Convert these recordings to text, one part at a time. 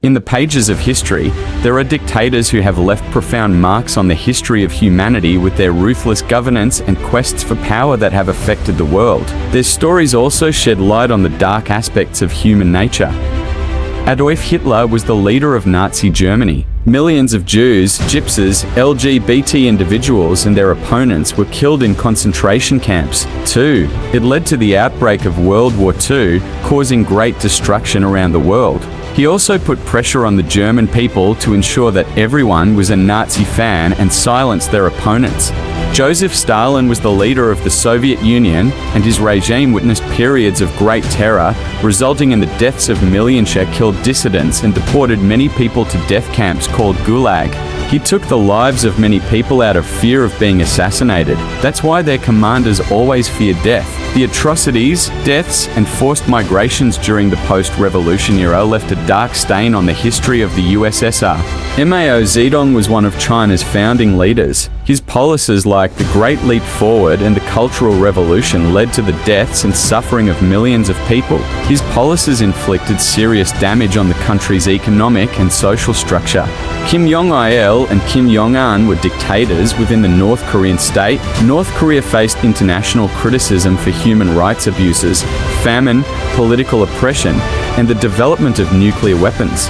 In the pages of history, there are dictators who have left profound marks on the history of humanity with their ruthless governance and quests for power that have affected the world. Their stories also shed light on the dark aspects of human nature. Adolf Hitler was the leader of Nazi Germany. Millions of Jews, Gypsies, LGBT individuals and their opponents were killed in concentration camps. 2. It led to the outbreak of World War II, causing great destruction around the world. He also put pressure on the German people to ensure that everyone was a Nazi fan and silence their opponents. Joseph Stalin was the leader of the Soviet Union, and his regime witnessed periods of great terror, resulting in the deaths of millions. He killed dissidents and deported many people to death camps called Gulag. He took the lives of many people out of fear of being assassinated. That's why their commanders always feared death. The atrocities, deaths, and forced migrations during the post-revolution era left a dark stain on the history of the USSR. Mao Zedong was one of China's founding leaders. His policies like the Great Leap Forward and the Cultural Revolution led to the deaths and suffering of millions of people. His policies inflicted serious damage on the country's economic and social structure. Kim Jong-il and Kim Jong-un were dictators within the North Korean state. North Korea faced international criticism for human rights abuses, famine, political oppression, and the development of nuclear weapons.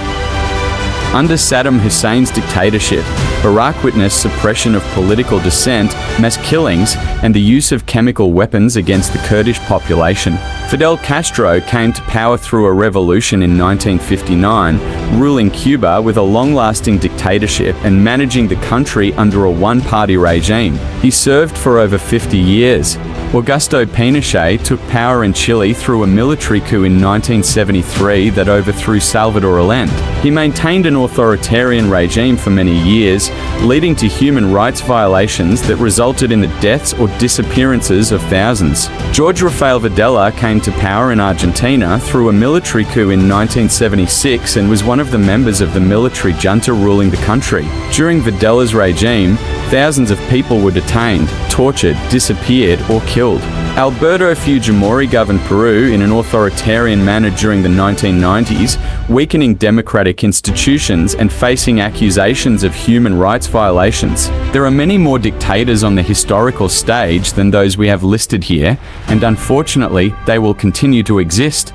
Under Saddam Hussein's dictatorship, Iraq witnessed suppression of political dissent, mass killings, and the use of chemical weapons against the Kurdish population. Fidel Castro came to power through a revolution in 1959, ruling Cuba with a long-lasting dictatorship and managing the country under a one-party regime. He served for over 50 years. Augusto Pinochet took power in Chile through a military coup in 1973 that overthrew Salvador Allende. He maintained an authoritarian regime for many years, leading to human rights violations that resulted in the deaths or disappearances of thousands. Jorge Rafael Videla came to power in Argentina through a military coup in 1976 and was one of the members of the military junta ruling the country. During Videla's regime, thousands of people were detained, tortured, disappeared, or killed. Alberto Fujimori governed Peru in an authoritarian manner during the 1990s, weakening democratic institutions and facing accusations of human rights violations. There are many more dictators on the historical stage than those we have listed here, and unfortunately, they will continue to exist.